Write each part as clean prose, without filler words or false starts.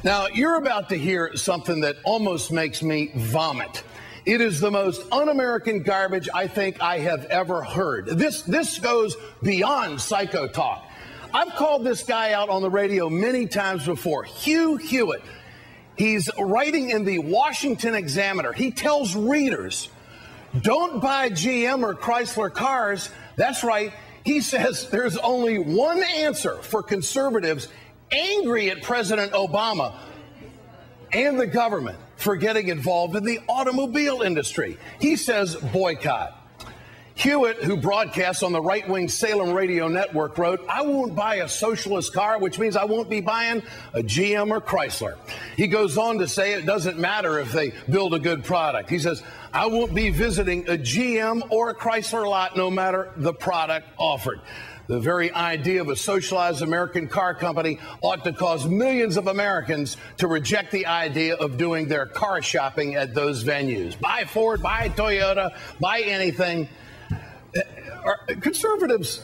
Now, you're about to hear something that almost makes me vomit. It is the most un-American garbage I think I have ever heard. This goes beyond psycho talk. I've called this guy out on the radio many times before. Hugh Hewitt. He's writing in the Washington Examiner. He tells readers, don't buy GM or Chrysler cars. That's right. He says there's only one answer for conservatives angry at President Obama and the government for getting involved in the automobile industry. He says boycott. Hewitt, who broadcasts on the right-wing Salem radio network, wrote, I won't buy a socialist car, which means I won't be buying a GM or Chrysler. He goes on to say it doesn't matter if they build a good product. He says, I won't be visiting a GM or a Chrysler lot no matter the product offered. The very idea of a socialized American car company ought to cause millions of Americans to reject the idea of doing their car shopping at those venues. Buy Ford, buy Toyota, buy anything. Conservatives,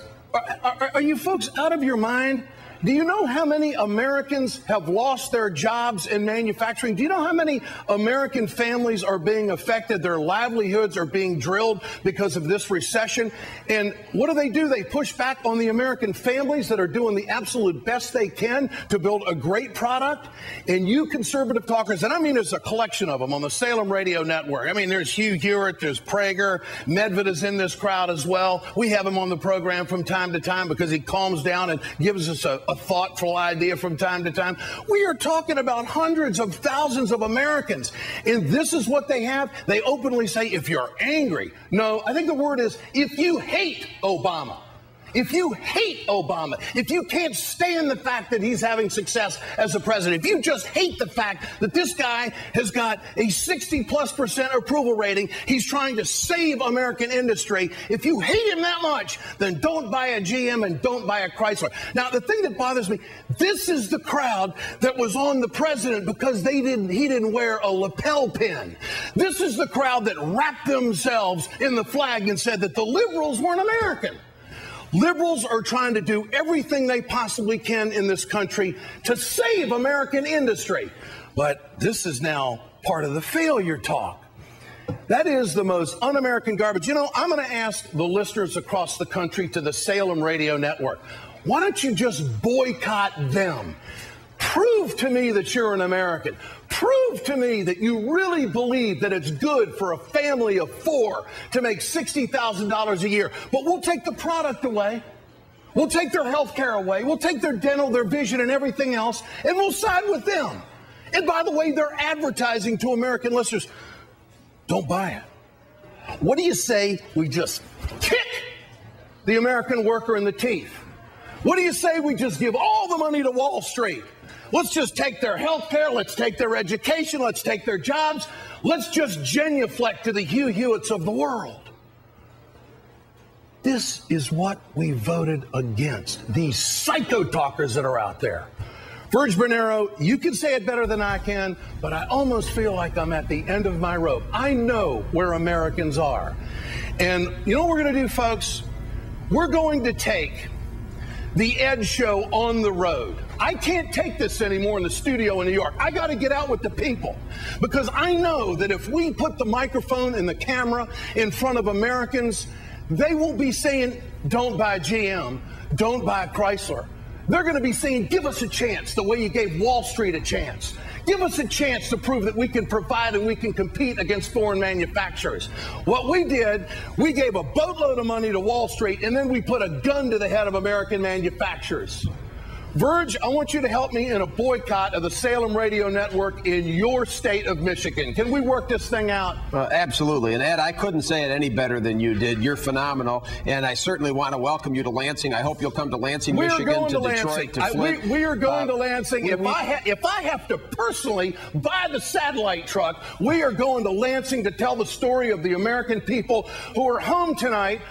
are you folks out of your mind? Do you know how many Americans have lost their jobs in manufacturing? Do you know how many American families are being affected? Their livelihoods are being drilled because of this recession. And what do? They push back on the American families that are doing the absolute best they can to build a great product. And you conservative talkers, and I mean there's a collection of them on the Salem radio network. I mean, there's Hugh Hewitt, there's Prager, Medved is in this crowd as well. We have him on the program from time to time because he calms down and gives us a thoughtful idea from time to time. We are talking about hundreds of thousands of Americans. And this is what they have. They openly say, if you're angry. No, I think the word is, if you hate Obama. If you hate Obama, if you can't stand the fact that he's having success as a president, if you just hate the fact that this guy has got a 60+% approval rating, he's trying to save American industry, if you hate him that much, then don't buy a GM and don't buy a Chrysler. Now, the thing that bothers me, this is the crowd that was on the president because he didn't wear a lapel pin. This is the crowd that wrapped themselves in the flag and said that the liberals weren't American. Liberals are trying to do everything they possibly can in this country to save American industry. But this is now part of the failure talk. That is the most un-American garbage. You know, I'm going to ask the listeners across the country to the Salem radio network, why don't you just boycott them? Prove to me that you're an American. Prove to me that you really believe that it's good for a family of 4 to make $60,000 a year. But we'll take the product away. We'll take their health care away. We'll take their dental, their vision, and everything else, and we'll side with them. And by the way, they're advertising to American listeners, don't buy it. What do you say we just kick the American worker in the teeth? What do you say we just give all the money to Wall Street? Let's just take their health care. Let's take their education. Let's take their jobs. Let's just genuflect to the Hugh Hewitts of the world. This is what we voted against, these psycho talkers that are out there. Virg Bernero, you can say it better than I can, but I almost feel like I'm at the end of my rope. I know where Americans are. And you know what we're going to do, folks? We're going to take the Ed Show on the road. I can't take this anymore in the studio in New York. I got to get out with the people because I know that if we put the microphone and the camera in front of Americans, they won't be saying, don't buy GM, don't buy Chrysler. They're going to be saying, give us a chance the way you gave Wall Street a chance. Give us a chance to prove that we can provide and we can compete against foreign manufacturers. What we did, we gave a boatload of money to Wall Street, and then we put a gun to the head of American manufacturers. Virg, I want you to help me in a boycott of the Salem radio network in your state of Michigan. Can we work this thing out? Absolutely. And Ed, I couldn't say it any better than you did. You're phenomenal. And I certainly want to welcome you to Lansing. I hope you'll come to Lansing, Michigan, to Detroit, to Flint. We are going to Lansing. If I have to personally buy the satellite truck, we are going to Lansing to tell the story of the American people who are home tonight,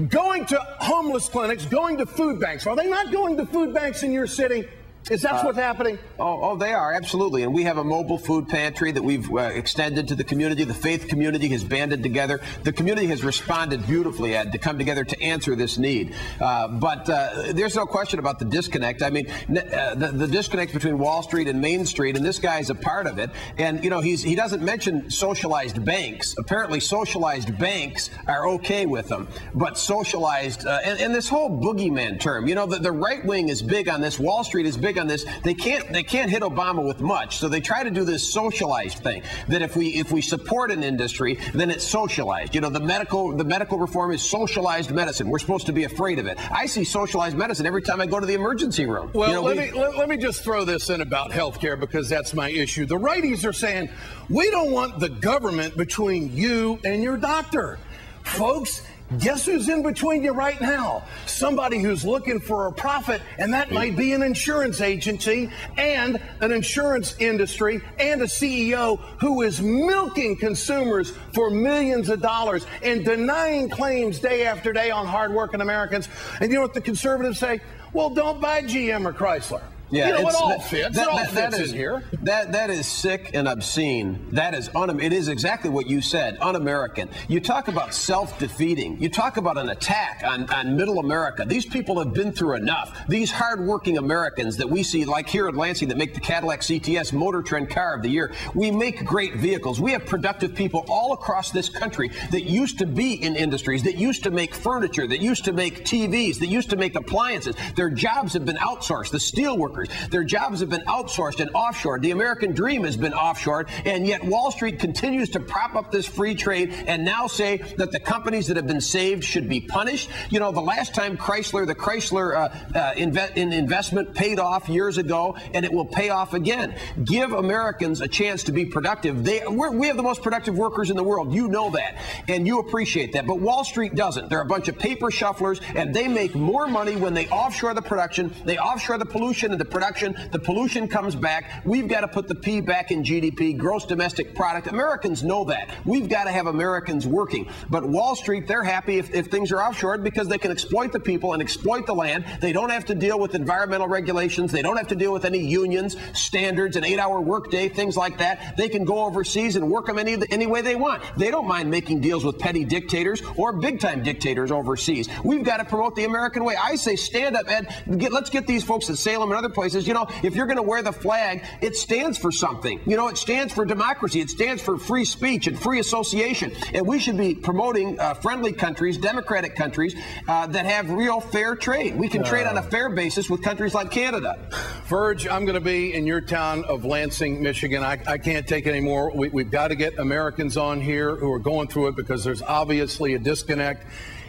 going to homeless clinics, going to food banks. Are they not going to food banks in your city? Is that what's happening? Oh, they are, absolutely. And we have a mobile food pantry that we've extended to the community. The faith community has banded together. The community has responded beautifully, Ed, to come together to answer this need. But there's no question about the disconnect. I mean, the disconnect between Wall Street and Main Street, and this guy's a part of it. And, you know, he doesn't mention socialized banks. Apparently, socialized banks are okay with them. But socialized, and this whole boogeyman term, you know, the right wing is big on this. Wall Street is big on this. They can't hit Obama with much, so they try to do this socialized thing, that if we support an industry, then it's socialized. You know, the medical reform is socialized medicine. We're supposed to be afraid of it. I see socialized medicine every time I go to the emergency room. Well, you know, let me just throw this in about health care, because that's my issue. The righties are saying we don't want the government between you and your doctor. Folks, guess who's in between you right now? Somebody who's looking for a profit, and that might be an insurance agency and an insurance industry and a CEO who is milking consumers for millions of dollars and denying claims day after day on hardworking Americans. And you know what the conservatives say? Well, don't buy GM or Chrysler. Yeah, you know, it all fits. It all fits in here. That is sick and obscene. That is it is exactly what you said, un-American. You talk about self-defeating. You talk about an attack on middle America. These people have been through enough. These hard-working Americans that we see, like here at Lansing, that make the Cadillac CTS Motor Trend Car of the Year. We make great vehicles. We have productive people all across this country that used to be in industries, that used to make furniture, that used to make TVs, that used to make appliances. Their jobs have been outsourced. The steel workers, their jobs have been outsourced and offshored. The American dream has been offshored, and yet Wall Street continues to prop up this free trade and now say that the companies that have been saved should be punished. You know, the last time the Chrysler investment paid off years ago, and it will pay off again. Give Americans a chance to be productive. We have the most productive workers in the world. You know that, and you appreciate that. But Wall Street doesn't. They're a bunch of paper shufflers, and they make more money when they offshore the production, they offshore the pollution and the production. The pollution comes back. We've got to put the P back in GDP, gross domestic product. Americans know that. We've got to have Americans working. But Wall Street, they're happy if things are offshored because they can exploit the people and exploit the land. They don't have to deal with environmental regulations. They don't have to deal with any unions, standards, an 8-hour workday, things like that. They can go overseas and work them any way they want. They don't mind making deals with petty dictators or big-time dictators overseas. We've got to promote the American way. I say stand up, Ed. Let's get these folks at Salem and other places. You know, if you're going to wear the flag, it stands for something. You know, it stands for democracy. It stands for free speech and free association. And we should be promoting friendly countries, democratic countries that have real fair trade. We can trade on a fair basis with countries like Canada. Verge, I'm going to be in your town of Lansing, Michigan. I can't take it anymore. We've got to get Americans on here who are going through it because there's obviously a disconnect.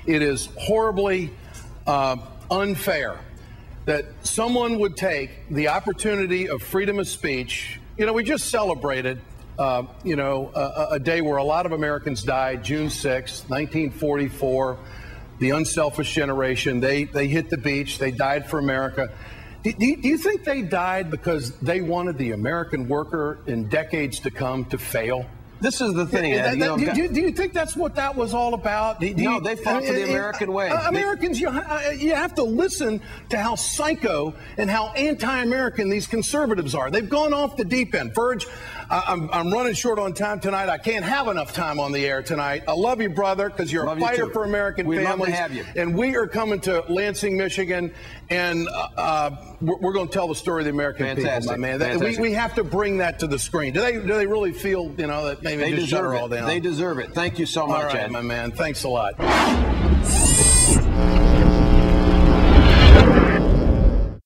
It is horribly unfair that someone would take the opportunity of freedom of speech. You know, we just celebrated, a day where a lot of Americans died, June 6, 1944, the unselfish generation. They hit the beach. They died for America. Do you think they died because they wanted the American worker in decades to come to fail? This is the thing, Ed. Do you think that's what that was all about? No, they fought for the American way. Americans, you have to listen to how psycho and how anti-American these conservatives are. They've gone off the deep end. Verge, I'm running short on time tonight. I can't have enough time on the air tonight. I love you, brother, because you're a fighter for American families. Love to have you. And we are coming to Lansing, Michigan, and we're going to tell the story of the American people, my man. We have to bring that to the screen. Do they really feel, that maybe just shut her all down? They deserve it. Thank you so much, all right, Ed. my man. Thanks a lot.